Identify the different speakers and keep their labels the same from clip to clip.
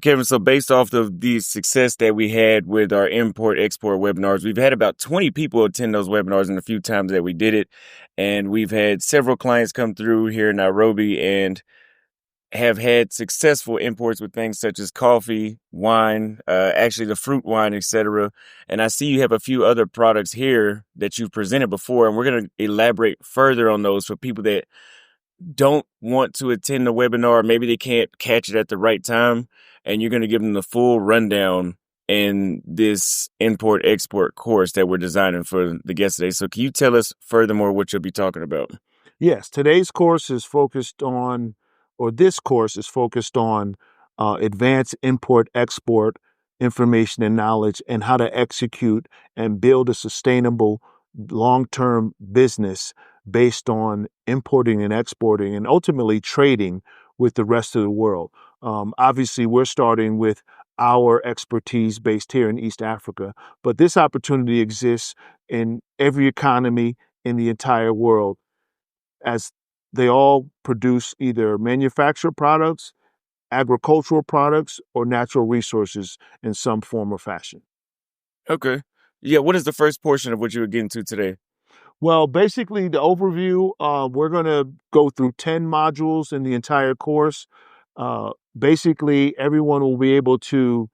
Speaker 1: Kevin, so based off of the success that we had with our import-export webinars, we've had about 20 people attend those webinars in the few times that we did it. And we've had several clients come through here in Nairobi and have had successful imports with things such as coffee, wine, actually the fruit wine, etc. And I see you have a few other products here that you've presented before, and we're going to elaborate further on those for people that don't want to attend the webinar. Maybe they can't catch it at the right time, and you're going to give them the full rundown in this import export course that we're designing for the guests today. So can you tell us furthermore what you'll be talking about?
Speaker 2: Yes, today's course is focused on, or this course is focused on advanced import export information and knowledge and how to execute and build a sustainable long-term business based on importing and exporting and ultimately trading with the rest of the world. Obviously, we're starting with our expertise based here in East Africa, but this opportunity exists in every economy in the entire world, as they all produce either manufactured products, agricultural products, or natural resources in some form or fashion.
Speaker 1: Okay. Yeah, what is the first portion of what you were getting to today?
Speaker 2: Well, basically, the overview, we're going to go through 10 modules in the entire course. Basically, everyone will be able to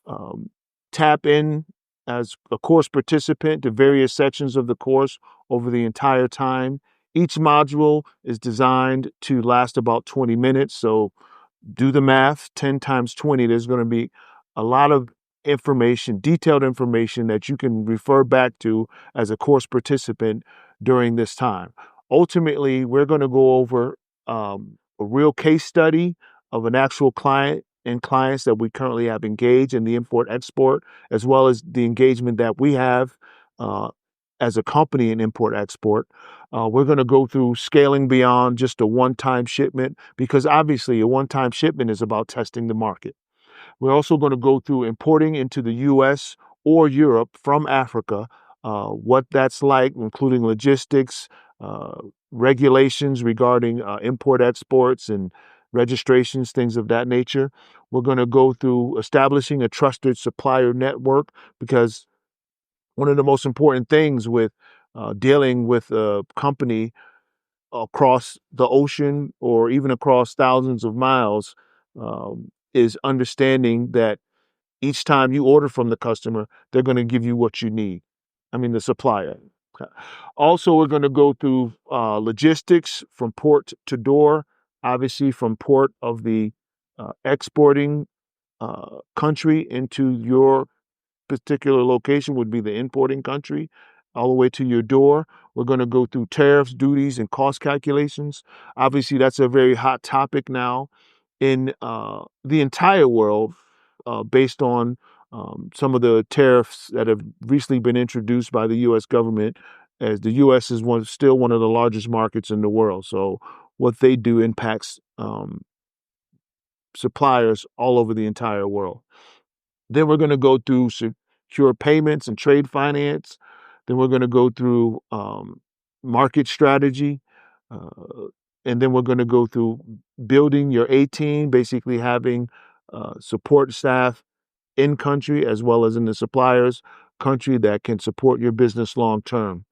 Speaker 2: um, tap in as a course participant to various sections of the course over the entire time. Each module is designed to last about 20 minutes. So do the math, 10 times 20, there's going to be a lot of information, detailed information that you can refer back to as a course participant during this time. Ultimately, we're going to go over a real case study of an actual client and clients that we currently have engaged in the import export, as well as the engagement that we have uh, as a company in import export. We're going to go through scaling beyond just a one-time shipment, because obviously a one-time shipment is about testing the market. We're also going to go through importing into the US or Europe from Africa, what that's like, including logistics, uh, regulations regarding import exports and registrations, things of that nature. We're going to go through establishing a trusted supplier network, because one of the most important things with dealing with a company across the ocean or even across thousands of miles is understanding that each time you order from the customer, they're going to give you what you need. I mean, the supplier. Okay. Also, we're going to go through logistics from port to door, obviously from port of the exporting country into your particular location would be the importing country, all the way to your door. We're going to go through tariffs, duties, and cost calculations. Obviously, that's a very hot topic now in the entire world, based on some of the tariffs that have recently been introduced by the U.S. government, as the U.S. is still one of the largest markets in the world. So what they do impacts suppliers all over the entire world. Then we're going to go through secure payments and trade finance. Then we're going to go through market strategy. Uh, and then we're going to go through building your A team, basically having support staff in country as well as in the suppliers country that can support your business long term.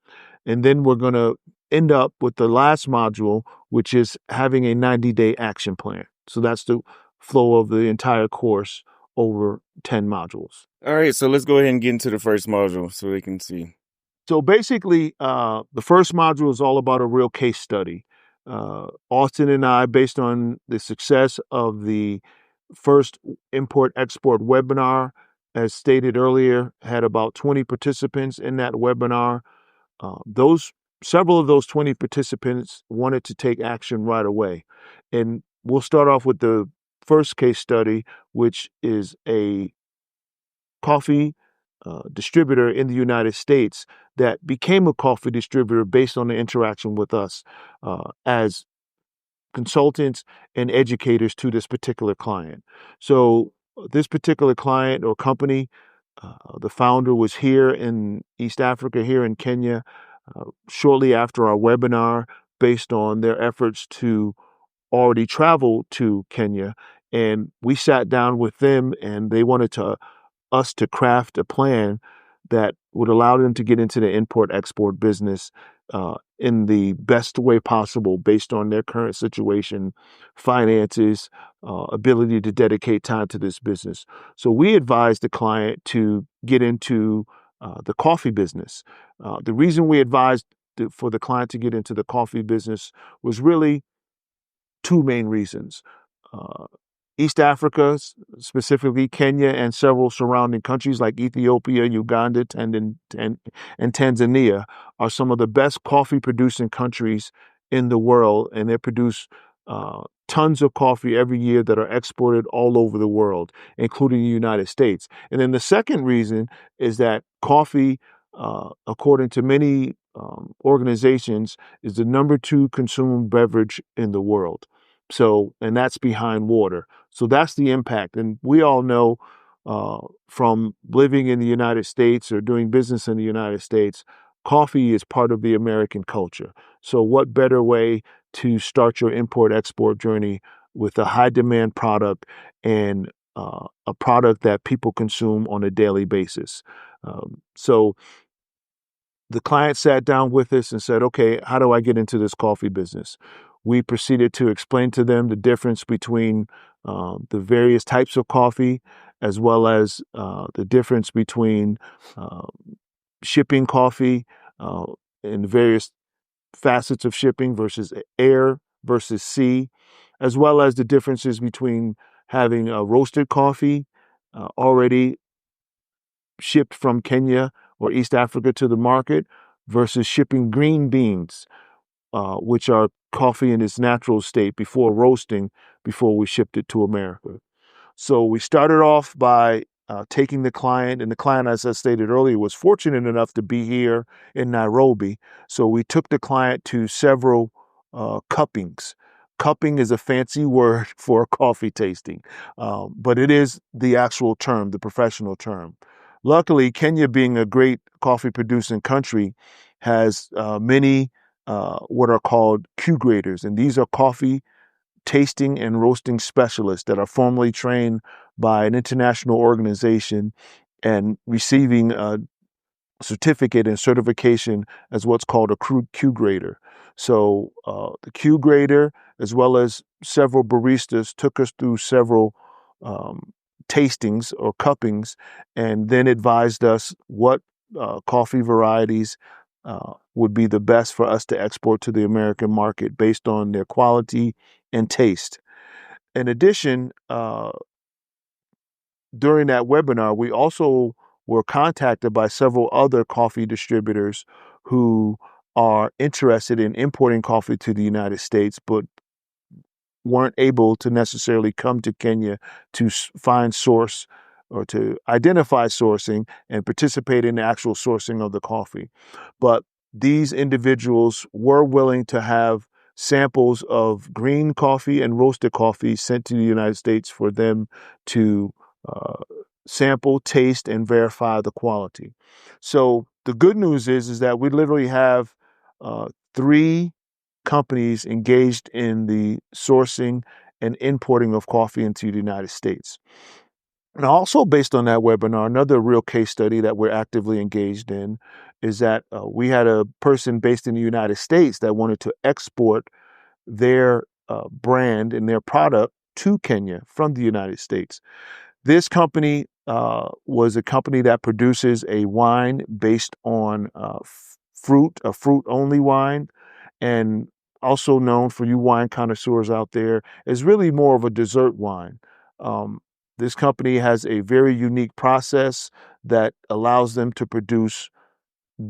Speaker 2: And then we're going to end up with the last module, which is having a 90-day action plan. So that's the flow of the entire course over 10 modules.
Speaker 1: All right, so let's go ahead and get into the first module so we can see.
Speaker 2: So basically, the first module is all about a real case study. Austin and I, based on the success of the first import export webinar, as stated earlier, had about 20 participants in that webinar. Those Several of those 20 participants wanted to take action right away. And we'll start off with the first case study, which is a coffee distributor in the United States that became a coffee distributor based on the interaction with us as consultants and educators to this particular client. So this particular client or company, the founder was here in East Africa, here in Kenya, shortly after our webinar, based on their efforts to already travel to Kenya And we sat down with them, and they wanted us to craft a plan that would allow them to get into the import-export business in the best way possible based on their current situation, finances, ability to dedicate time to this business. So we advised the client to get into the coffee business. The reason we advised for the client to get into the coffee business was really two main reasons. Uh, East Africa, specifically Kenya and several surrounding countries like Ethiopia, Uganda, and Tanzania, are some of the best coffee producing countries in the world, and they produce tons of coffee every year that are exported all over the world, including the United States. And then the second reason is that coffee, according to many organizations, is the number two consumed beverage in the world. So, and that's behind water. So that's the impact. And we all know from living in the United States or doing business in the United States, coffee is part of the American culture. So what better way to start your import-export journey with a high-demand product and a product that people consume on a daily basis? So the client sat down with us and said, okay, how do I get into this coffee business? We proceeded to explain to them the difference between the various types of coffee, as well as the difference between uh, shipping coffee uh, and various facets of shipping versus air versus sea, as well as the differences between having a roasted coffee already shipped from Kenya or East Africa to the market versus shipping green beans, which are coffee in its natural state before roasting, before we shipped it to America. So we started off by taking the client, and the client, as I stated earlier, was fortunate enough to be here in Nairobi. So we took the client to several cuppings. Cupping is a fancy word for a coffee tasting, but it is the actual term, the professional term. Luckily, Kenya, being a great coffee producing country, has many what are called Q graders, and these are coffee tasting and roasting specialists that are formally trained by an international organization and receiving a certificate and certification as what's called a Q grader. So the Q grader, as well as several baristas, took us through several um, tastings or cuppings, and then advised us what coffee varieties would be the best for us to export to the American market based on their quality and taste. In addition, during that webinar, we also were contacted by several other coffee distributors who are interested in importing coffee to the United States, but weren't able to necessarily come to Kenya to find source or to identify sourcing and participate in the actual sourcing of the coffee. But these individuals were willing to have samples of green coffee and roasted coffee sent to the United States for them to uh, sample, taste, and verify the quality. So the good news is that we literally have three companies engaged in the sourcing and importing of coffee into the United States. And also, based on that webinar, another real case study that we're actively engaged in is that we had a person based in the United States that wanted to export their brand and their product to Kenya from the United States. This company was a company that produces a wine based on fruit, a fruit only wine, and also known for you wine connoisseurs out there, is really more of a dessert wine. Um, this company has a very unique process that allows them to produce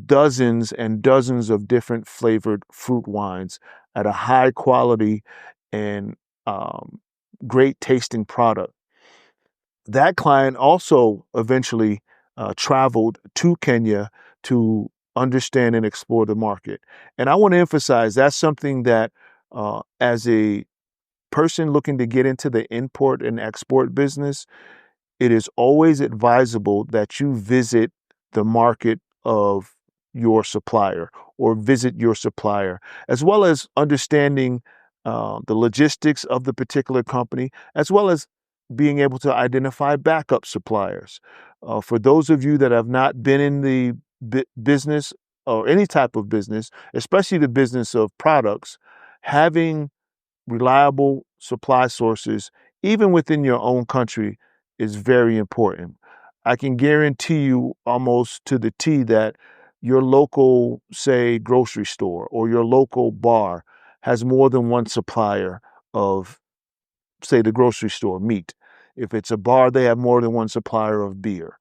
Speaker 2: dozens and dozens of different flavored fruit wines at a high quality and um, great tasting product. That client also eventually traveled to Kenya to understand and explore the market. And I want to emphasize that's something that, as a person looking to get into the import and export business, it is always advisable that you visit the market of your supplier or visit your supplier, as well as understanding the logistics of the particular company, as well as being able to identify backup suppliers. For those of you that have not been in the business or any type of business, especially the business of products, having reliable supply sources, even within your own country, is very important. I can guarantee you almost to the T that your local, say, grocery store or your local bar has more than one supplier of, say, the grocery store meat. If it's a bar, they have more than one supplier of beer.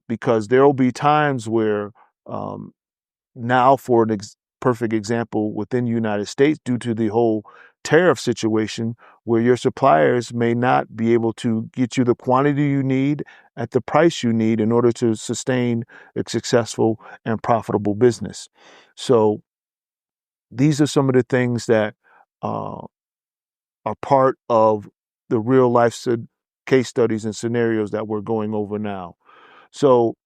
Speaker 2: Because there will be times where um, now, for an perfect example, within the United States, due to the whole tariff situation, where your suppliers may not be able to get you the quantity you need at the price you need in order to sustain a successful and profitable business. So these are some of the things that uh, are part of the real life case studies and scenarios that we're going over now. So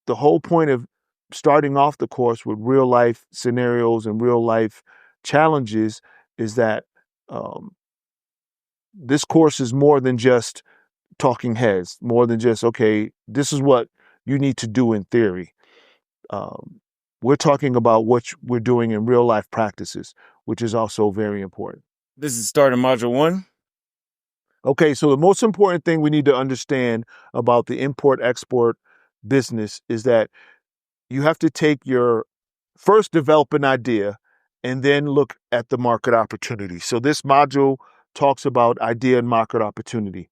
Speaker 2: the whole point of starting off the course with real life scenarios and real life challenges is that um, this course is more than just talking heads, more than just, okay, this is what you need to do in theory. Um, we're talking about what we're doing in real life practices, which is also very important.
Speaker 1: This is starting module 1.
Speaker 2: Okay, so the most important thing we need to understand about the import export business is that you have to take your first develop an idea and then look at the market opportunity. So this module talks about idea and market opportunity.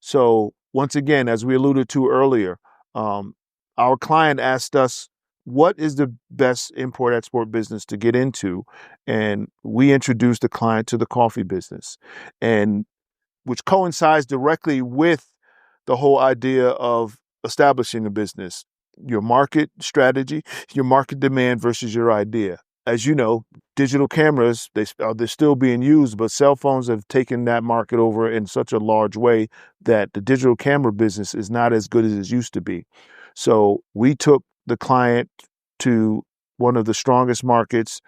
Speaker 2: So once again, as we alluded to earlier, our client asked us, what is the best import export business to get into? And we introduced the client to the coffee business, and which coincides directly with the whole idea of establishing a business, your market strategy, your market demand versus your idea. As you know, digital cameras, they're still being used, but cell phones have taken that market over in such a large way that the digital camera business is not as good as it used to be. So we took the client to one of the strongest markets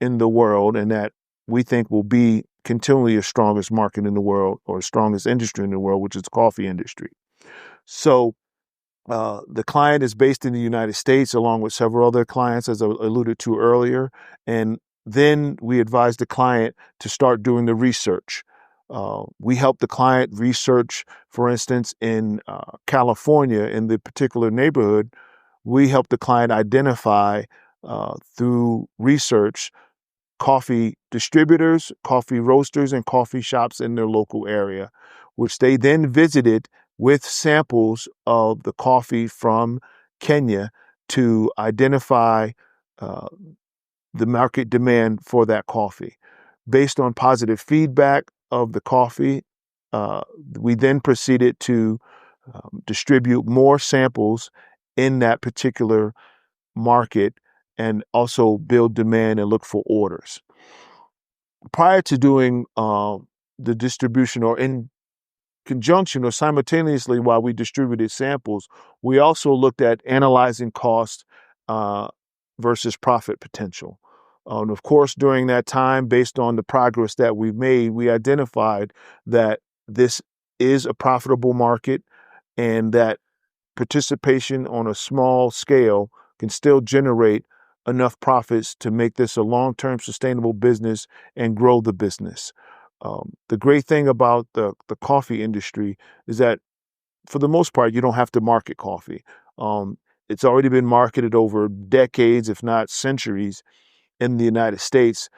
Speaker 2: in the world, and that we think will be continually the strongest market in the world, or strongest industry in the world, which is the coffee industry. So the client is based in the United States, along with several other clients, as I alluded to earlier. And then we advise the client to start doing the research. We help the client research, for instance, in California, in the particular neighborhood. We help the client identify through research coffee distributors, coffee roasters, and coffee shops in their local area, which they then visited with samples of the coffee from Kenya to identify uh, the market demand for that coffee. Based on positive feedback of the coffee, uh, we then proceeded to distribute more samples in that particular market and also build demand and look for orders. Prior to doing the distribution, or in conjunction or simultaneously while we distributed samples, we also looked at analyzing cost uh, versus profit potential. And of course, during that time, based on the progress that we've made, we identified that this is a profitable market and that participation on a small scale can still generate enough profits to make this a long-term sustainable business and grow the business. The great thing about the coffee industry is that for the most part, you don't have to market coffee. It's already been marketed over decades, if not centuries, in the United States.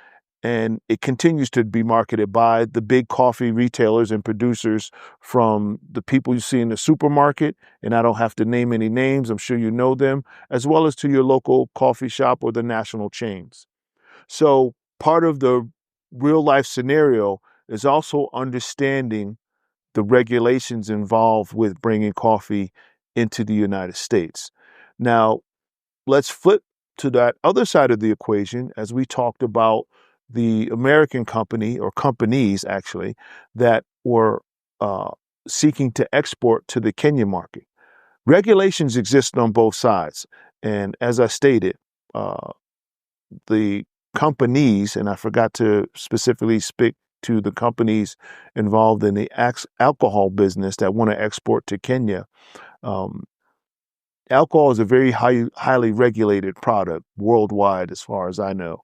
Speaker 2: And it continues to be marketed by the big coffee retailers and producers, from the people you see in the supermarket, and I don't have to name any names, I'm sure you know them, as well as to your local coffee shop or the national chains. So part of the real life scenario is also understanding the regulations involved with bringing coffee into the United States. Now, let's flip to that other side of the equation as we talked about the American company, or companies actually, that were seeking to export to the Kenya market. Regulations exist on both sides. And as I stated, the companies, and I forgot to specifically speak to the companies involved in the alcohol business that want to export to Kenya. Um, Alcohol is a very highly regulated product worldwide, as far as I know.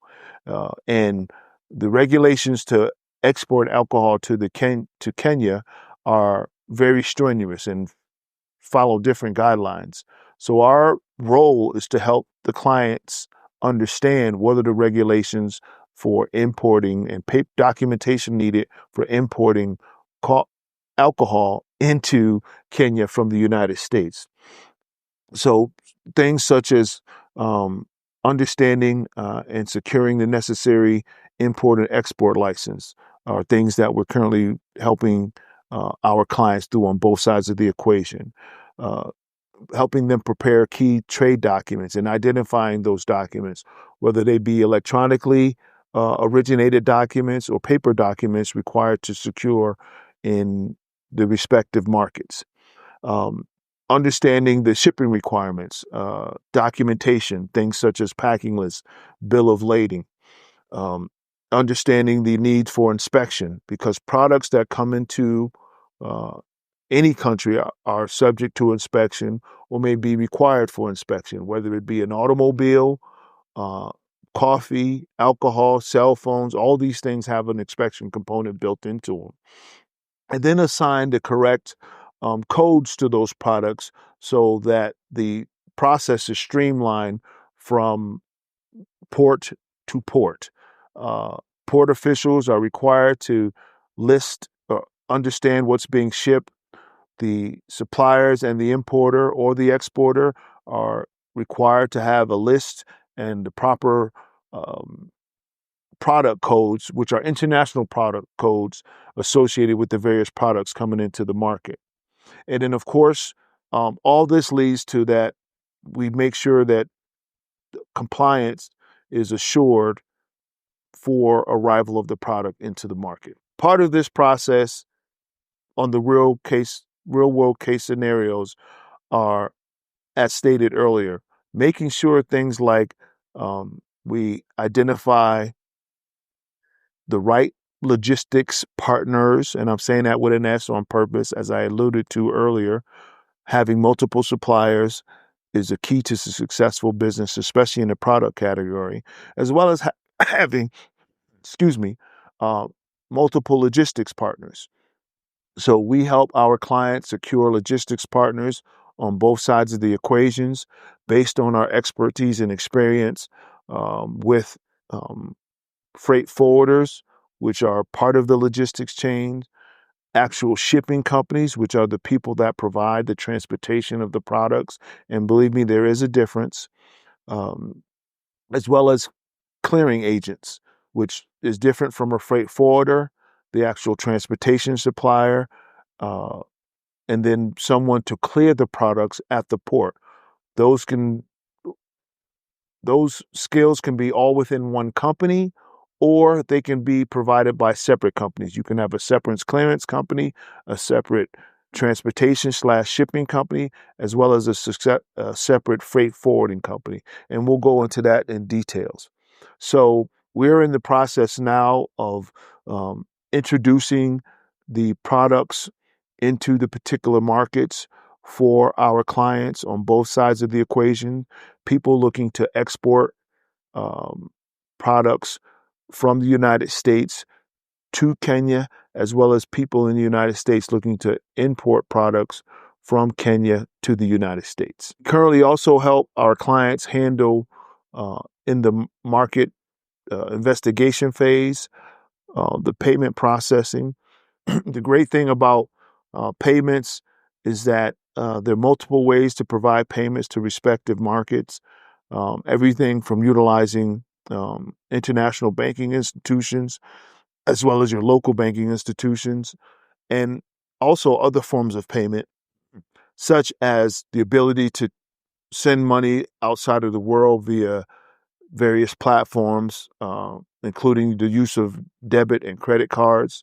Speaker 2: And the regulations to export alcohol to to Kenya are very strenuous and follow different guidelines. So our role is to help the clients understand what are the regulations for importing and documentation needed for importing alcohol into Kenya from the United States. So things such as understanding and securing the necessary import and export license are things that we're currently helping our clients do on both sides of the equation. Helping them prepare key trade documents and identifying those documents, whether they be electronically originated documents or paper documents required to secure in the respective markets. Um, Understanding the shipping requirements, documentation, things such as packing lists, bill of lading, um, understanding the need for inspection, because products that come into uh, any country are subject to inspection or may be required for inspection, whether it be an automobile, uh, coffee, alcohol, cell phones, all these things have an inspection component built into them. And then assign the correct codes to those products so that the process is streamlined from port to port. Uh, Port officials are required to list, understand what's being shipped. The suppliers and the importer or the exporter are required to have a list and the proper um, product codes, which are international product codes associated with the various products coming into the market. And then, of course, all this leads to that we make sure that compliance is assured for arrival of the product into the market. Part of this process on the real world case scenarios are, as stated earlier, making sure things like we identify the right logistics partners, and I'm saying that with an S on purpose, as I alluded to earlier. Having multiple suppliers is a key to successful business, especially in the product category, as well as having, excuse me, uh, multiple logistics partners. So we help our clients secure logistics partners on both sides of the equations based on our expertise and experience with um, freight forwarders, which are part of the logistics chain, actual shipping companies, which are the people that provide the transportation of the products. And believe me, there is a difference, um, as well as clearing agents, which is different from a freight forwarder, the actual transportation supplier, uh, and then someone to clear the products at the port. Those can Those skills can be all within one company, or they can be provided by separate companies. You can have a separate clearance company, a separate transportation/shipping company, as well as a separate freight forwarding company. And we'll go into that in details. So we're in the process now of introducing the products into the particular markets for our clients on both sides of the equation. People looking to export um, products from the United States to Kenya, as well as people in the United States looking to import products from Kenya to the United States. Currently also help our clients handle in the market investigation phase, the payment processing. The great thing about payments is that there are multiple ways to provide payments to respective markets. Everything from utilizing international banking institutions as well as your local banking institutions, and also other forms of payment, such as the ability to send money outside of the world via various platforms, including the use of debit and credit cards,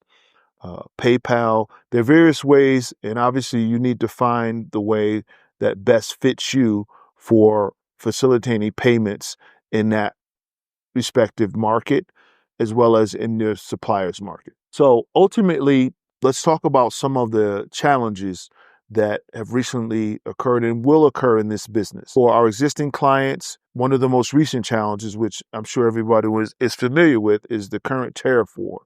Speaker 2: PayPal. There are various ways, and obviously you need to find the way that best fits you for facilitating payments in that respective market as well as in their supplier's market. So ultimately, let's talk about some of the challenges that have recently occurred and will occur in this business. For our existing clients, one of the most recent challenges, which I'm sure everybody is familiar with, is the current tariff war.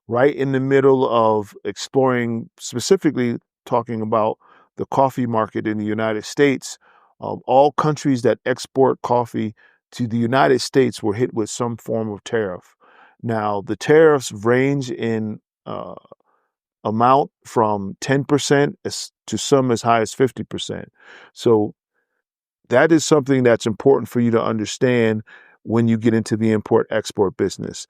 Speaker 2: Right in the middle of exploring, specifically talking about the coffee market in the United States, all countries that export coffee to the United States were hit with some form of tariff. Now, the tariffs range in amount from 10% to some as high as 50%. So that is something that's important for you to understand when you get into the import-export business.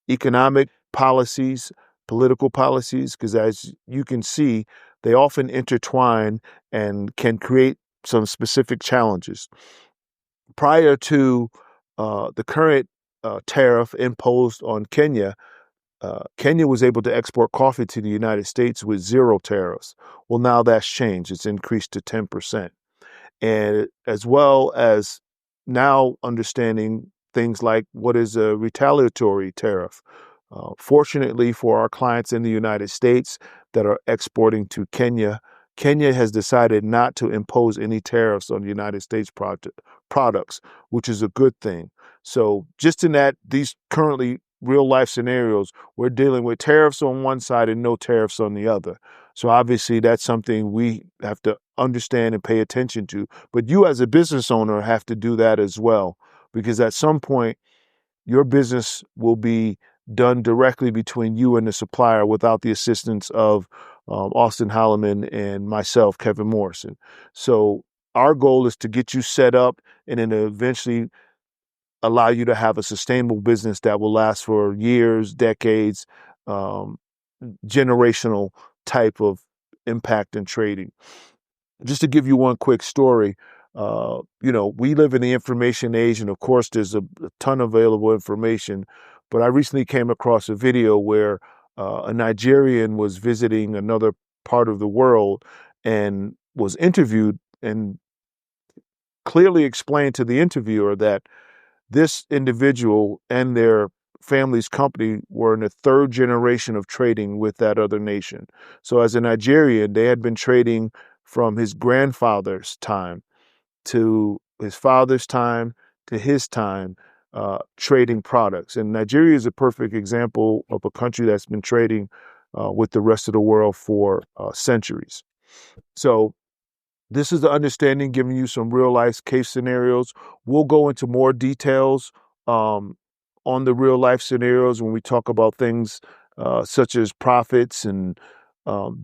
Speaker 2: Economic policies, political policies, because as you can see, they often intertwine and can create some specific challenges. Prior to the current tariff imposed on Kenya, Kenya was able to export coffee to the United States with zero tariffs. Well, now that's changed. It's increased to 10%. And as well as now understanding things like what is a retaliatory tariff. Fortunately for our clients in the United States that are exporting to Kenya, Kenya has decided not to impose any tariffs on United States products, which is a good thing. So just in that, these currently real life scenarios, we're dealing with tariffs on one side and no tariffs on the other. So obviously that's something we have to understand and pay attention to. But you as a business owner have to do that as well, because at some point your business will be done directly between you and the supplier without the assistance of Austin Holleman and myself, Kevin Morrison. So our goal is to get you set up and then eventually allow you to have a sustainable business that will last for years, decades, um, generational type of impact in trading. Just to give you one quick story, we live in the information age, and of course, there's a ton of available information. But I recently came across a video where a Nigerian was visiting another part of the world and was interviewed and clearly explained to the interviewer that this individual and their family's company were in the third generation of trading with that other nation. So as a Nigerian, they had been trading from his grandfather's time to his father's time to his time, trading products. And Nigeria is a perfect example of a country that's been trading with the rest of the world for centuries. So this is the understanding, giving you some real life case scenarios. We'll go into more details on the real life scenarios when we talk about things such as profits and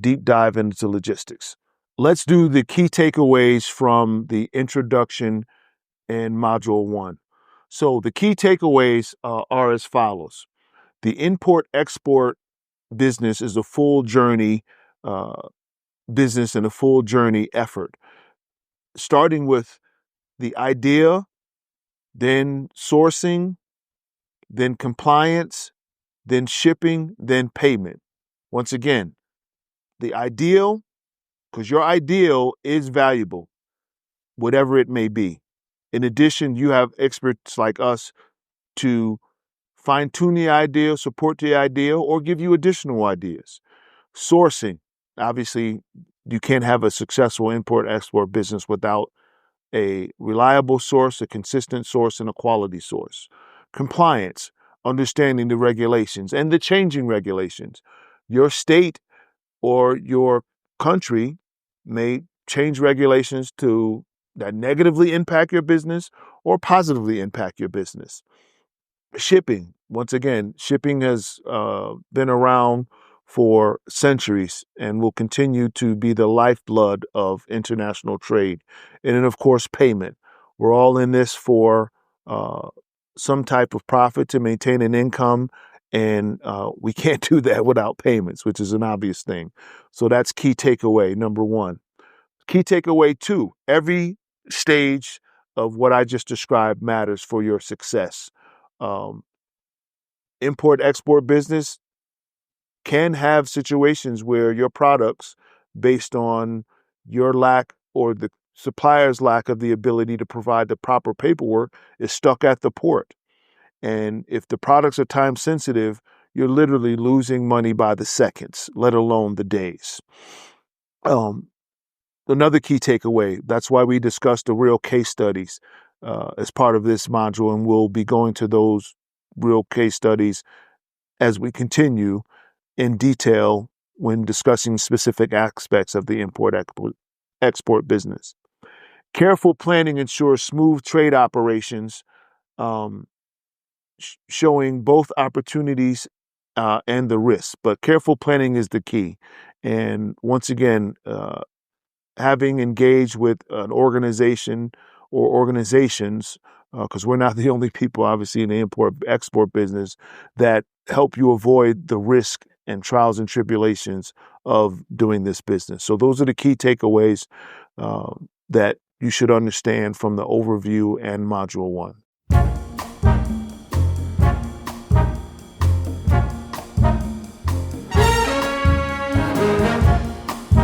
Speaker 2: deep dive into logistics. Let's do the key takeaways from the introduction in Module 1. So the key takeaways are as follows. The import-export business is a full journey business and a full journey effort, starting with the idea, then sourcing, then compliance, then shipping, then payment. Once again, the ideal, because your ideal is valuable, whatever it may be. In addition, you have experts like us to fine tune the idea, support the idea, or give you additional ideas. Sourcing. Obviously, you can't have a successful import-export business without a reliable source, a consistent source, and a quality source. Compliance, understanding the regulations and the changing regulations. Your state or your country may change regulations that negatively impact your business or positively impact your business. Shipping, once again, shipping has been around for centuries and will continue to be the lifeblood of international trade. And then, of course, payment. We're all in this for some type of profit to maintain an income, and we can't do that without payments, which is an obvious thing. So that's key takeaway number 1. Key takeaway 2, every stage of what I just described matters for your success. Import-export business can have situations where your products, based on your lack or the supplier's lack of the ability to provide the proper paperwork, is stuck at the port. And if the products are time sensitive, you're literally losing money by the seconds, let alone the days. Another key takeaway, that's why we discussed the real case studies as part of this module, and we'll be going to those real case studies as we continue in detail when discussing specific aspects of the import-export business. Careful planning ensures smooth trade operations, showing both opportunities and the risks. But careful planning is the key. And once again, having engaged with an organization or organizations, because we're not the only people, obviously, in the import-export business, that help you avoid the risk and trials and tribulations of doing this business. So those are the key takeaways that you should understand from the overview and Module 1.